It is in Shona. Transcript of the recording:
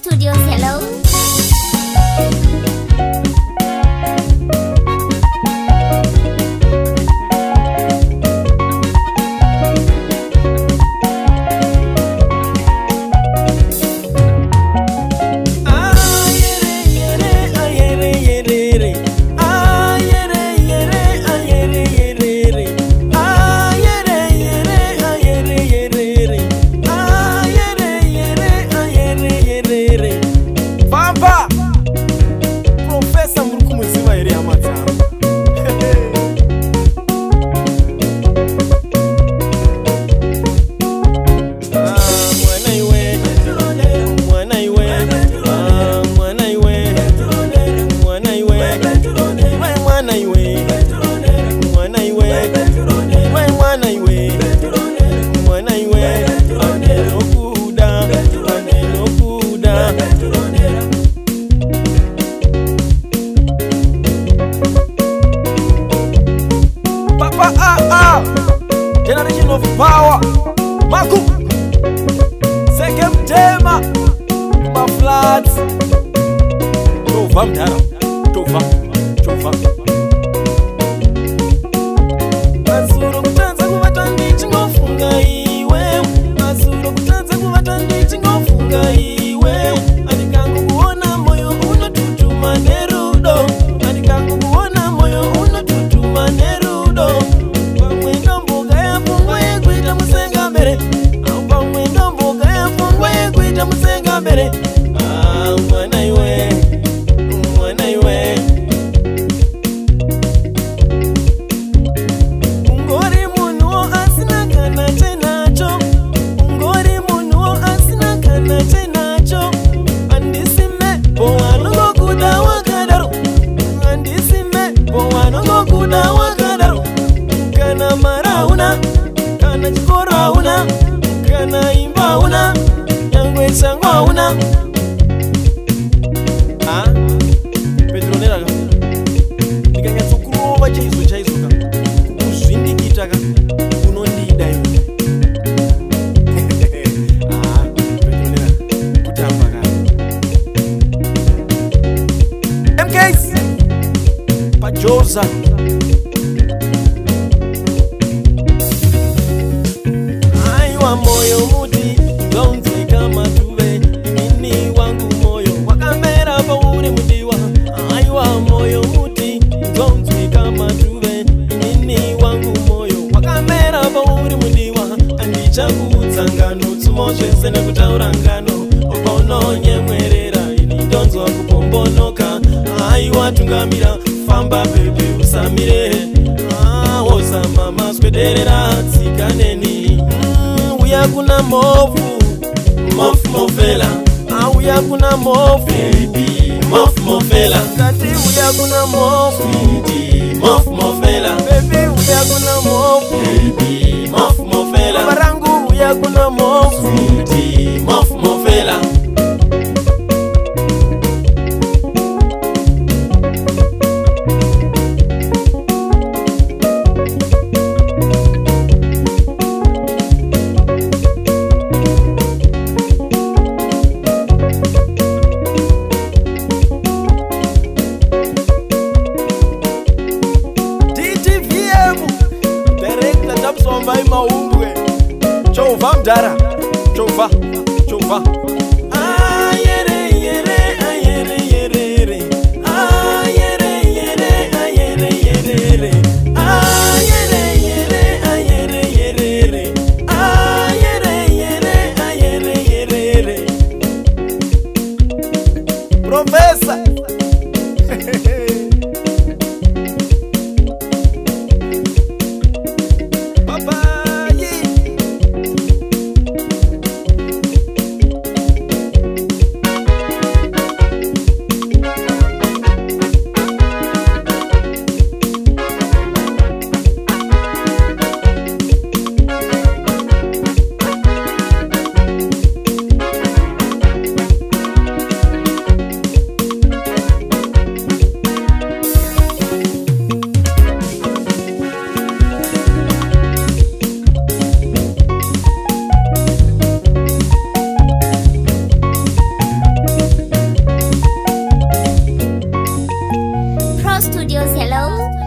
Studios, hello. Generation of power, Maku, Sekem Tema, Maflat, Tova Mdara, Tova. Masuro kutanza kubata ndichi ngofunga iwe, Masuro kutanza kubata ndichi ngofunga iwe, Adikangu kuona moyo unatutuma nerudo, Adikangu kuona moyo unatutuma nerudo. Ungori munuo asina kana chenacho, Ungori munuo asina kana chenacho, Andisime boano kuda wakadaru, Andisime boano kuda wakadaru. Kana marauna, kana chikorauna, kana imbauna, Yangwe sangwauna. Petronera ndikanya tsukuruva chaizo ka kuzvindikita ka unondida iwe. Petronera kutamba ka MKs Pajoza aiwa moyo muti ngonze kama tuve mini wangu moyo wakamera pauri mudiwa. Aiwa moyo muti ngonze kama tuve mini wangu moyo wakamera pauri mudiwa. Andichakudza ngano tsumozvese nekutaura ngano ukaunonyemwerera ini ndonzwa kupombonoka. Aiwa tungamira famba bebe usamire wozama maswederera tsikaneni. Uya kuna mofu mofela, uya kuna mofu baby mofela, kati uya kuna mofu mofela, baby uya kuna mofu baby mofela, barangu uya kuna mofu mofela. Sombai maumbwe Chova Mdara Chova ayere yere ayere yere ayere yere ayere yere ayere yere ayere yere ayere yere ayere yere. Professor Studios, hello.